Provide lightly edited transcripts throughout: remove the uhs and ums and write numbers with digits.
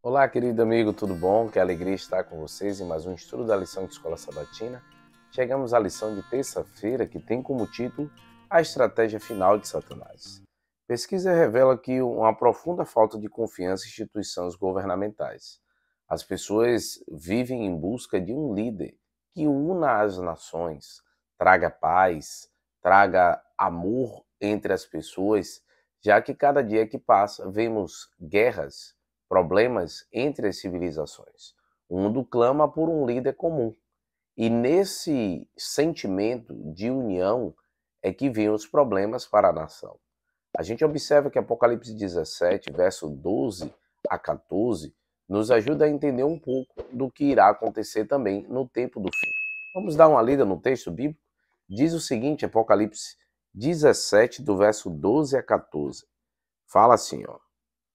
Olá, querido amigo, tudo bom? Que alegria estar com vocês em mais um estudo da lição de Escola Sabatina. Chegamos à lição de terça-feira, que tem como título A Estratégia Final de Satanás. Pesquisa revela que uma profunda falta de confiança em instituições governamentais. As pessoas vivem em busca de um líder que una as nações, traga paz, traga amor entre as pessoas, já que cada dia que passa vemos guerras, problemas entre as civilizações. O mundo clama por um líder comum. E nesse sentimento de união é que vêm os problemas para a nação. A gente observa que Apocalipse 17, verso 12 a 14, nos ajuda a entender um pouco do que irá acontecer também no tempo do fim. Vamos dar uma lida no texto bíblico? Diz o seguinte, Apocalipse 17, do verso 12 a 14. Fala assim, ó.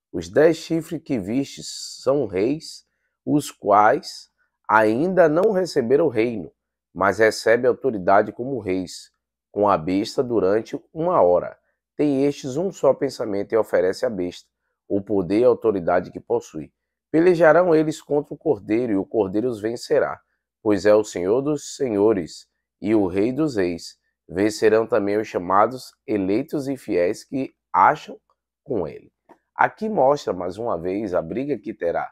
Os 10 chifres que vistes são reis, os quais ainda não receberam o reino, mas recebem autoridade como reis, com a besta durante 1 hora. Tem estes um só pensamento e oferece à besta o poder e a autoridade que possui. Pelejarão eles contra o Cordeiro, e o Cordeiro os vencerá, pois é o Senhor dos senhores e o Rei dos reis. Vencerão também os chamados eleitos e fiéis que acham com ele. Aqui mostra mais uma vez a briga que terá,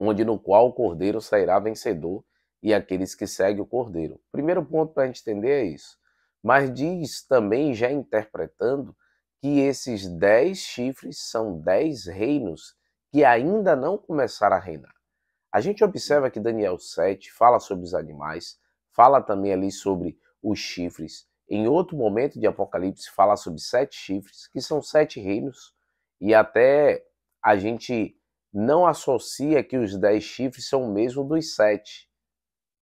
onde no qual o Cordeiro sairá vencedor e aqueles que seguem o Cordeiro. Primeiro ponto para a gente entender é isso. Mas diz também, já interpretando, que esses 10 chifres são 10 reinos que ainda não começaram a reinar. A gente observa que Daniel 7 fala sobre os animais, fala também ali sobre os chifres. Em outro momento de Apocalipse fala sobre 7 chifres, que são 7 reinos, e até a gente não associa que os 10 chifres são o mesmo dos 7.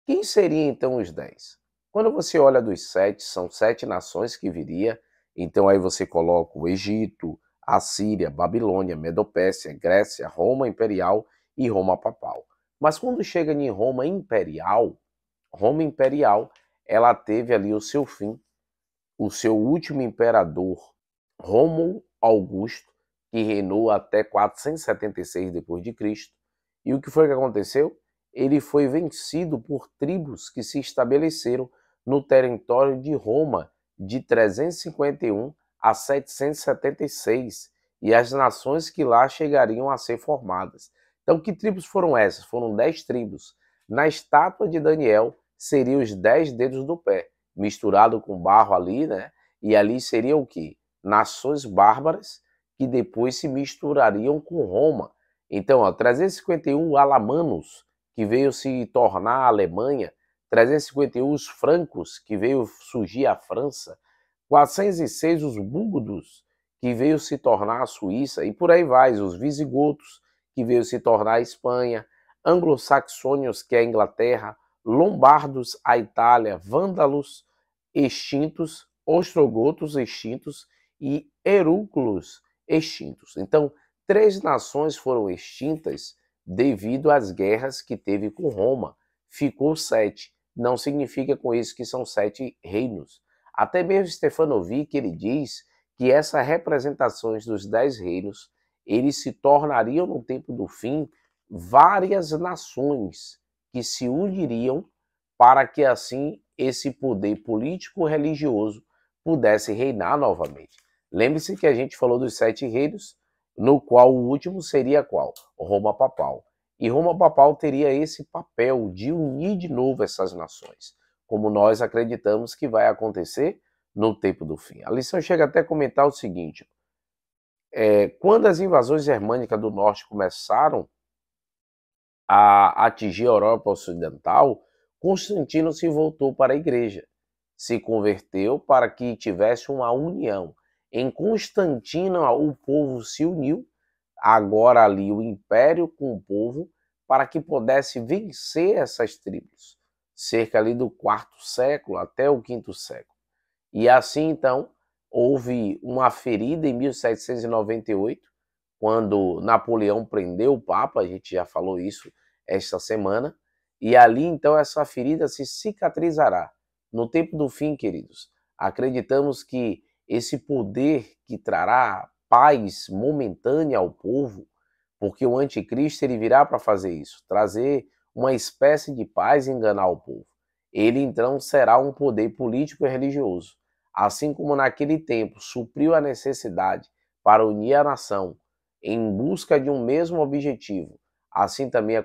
Quem seriam então os 10? Quando você olha dos 7, são 7 nações que viria, então aí você coloca o Egito, a Síria, Babilônia, Medopécia, Grécia, Roma Imperial e Roma Papal. Mas quando chega em Roma Imperial, ela teve ali o seu fim, o seu último imperador, Rômulo Augusto, que reinou até 476 depois de Cristo. E o que foi que aconteceu? Ele foi vencido por tribos que se estabeleceram no território de Roma de 351 a 776, e as nações que lá chegariam a ser formadas. Então, que tribos foram essas? Foram 10 tribos. Na estátua de Daniel, seriam os 10 dedos do pé, misturado com barro ali, né? E ali seria o quê? Nações bárbaras que depois se misturariam com Roma. Então, ó, 351 alamanos, que veio se tornar a Alemanha, 351 os francos, que veio surgir a França, 406 os búlgaros, que veio se tornar a Suíça, e por aí vai, os visigotos, que veio se tornar a Espanha, anglo-saxônios, que é a Inglaterra, lombardos, a Itália, vândalos, extintos, ostrogotos extintos e herúculos extintos. Então, 3 nações foram extintas devido às guerras que teve com Roma. Ficou 7. Não significa com isso que são 7 reinos. Até mesmo Stefanovic, ele diz que essas representações dos 10 reinos, eles se tornariam no tempo do fim várias nações que se uniriam para que assim esse poder político-religioso pudesse reinar novamente. Lembre-se que a gente falou dos 7 reinos, no qual o último seria qual? Roma Papal. E Roma Papal teria esse papel de unir de novo essas nações, como nós acreditamos que vai acontecer no tempo do fim. A lição chega até a comentar o seguinte: quando as invasões germânicas do norte começaram a atingir a Europa Ocidental, Constantino se voltou para a igreja, se converteu para que tivesse uma união. Em Constantino, o povo se uniu, agora ali o império com o povo, para que pudesse vencer essas tribos, cerca ali do 4º século até o 5º século. E assim, então, houve uma ferida em 1798, quando Napoleão prendeu o Papa, a gente já falou isso esta semana, e ali então essa ferida se cicatrizará. No tempo do fim, queridos, acreditamos que esse poder que trará paz momentânea ao povo porque o anticristo ele virá para fazer isso, trazer uma espécie de paz e enganar o povo. Ele então será um poder político e religioso, assim como naquele tempo supriu a necessidade para unir a nação em busca de um mesmo objetivo, assim também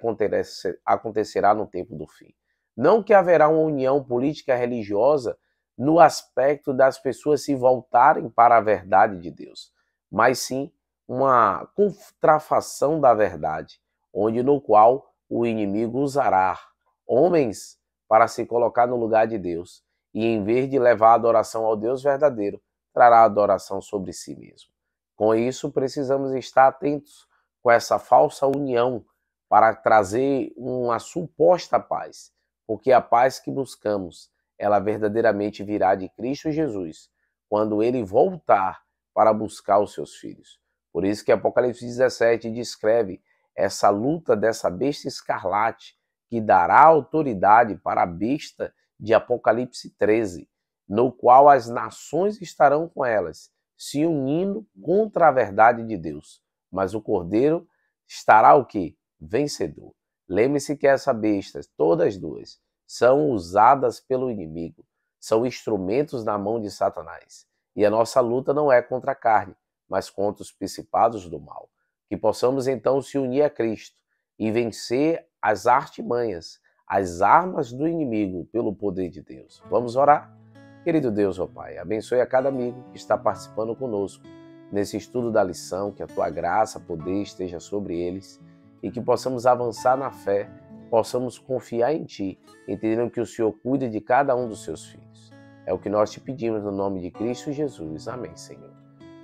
acontecerá no tempo do fim. Não que haverá uma união política e religiosa no aspecto das pessoas se voltarem para a verdade de Deus, mas sim uma contrafação da verdade, onde no qual o inimigo usará homens para se colocar no lugar de Deus e, em vez de levar a adoração ao Deus verdadeiro, trará a adoração sobre si mesmo. Com isso, precisamos estar atentos com essa falsa união para trazer uma suposta paz, porque a paz que buscamos, ela verdadeiramente virá de Cristo Jesus, quando ele voltar para buscar os seus filhos. Por isso que Apocalipse 17 descreve essa luta dessa besta escarlate, que dará autoridade para a besta de Apocalipse 13, no qual as nações estarão com elas, se unindo contra a verdade de Deus. Mas o Cordeiro estará o quê? Vencedor. Lembre-se que essa besta, todas duas, são usadas pelo inimigo, são instrumentos na mão de Satanás. E a nossa luta não é contra a carne, mas contra os principados do mal. Que possamos então se unir a Cristo e vencer as artimanhas, as armas do inimigo pelo poder de Deus. Vamos orar? Querido Deus, ó Pai, abençoe a cada amigo que está participando conosco nesse estudo da lição, que a Tua graça, poder esteja sobre eles e que possamos avançar na fé, possamos confiar em Ti, entendendo que o Senhor cuida de cada um dos Seus filhos. É o que nós te pedimos no nome de Cristo Jesus. Amém, Senhor.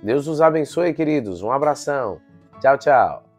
Deus os abençoe, queridos. Um abração. Tchau, tchau.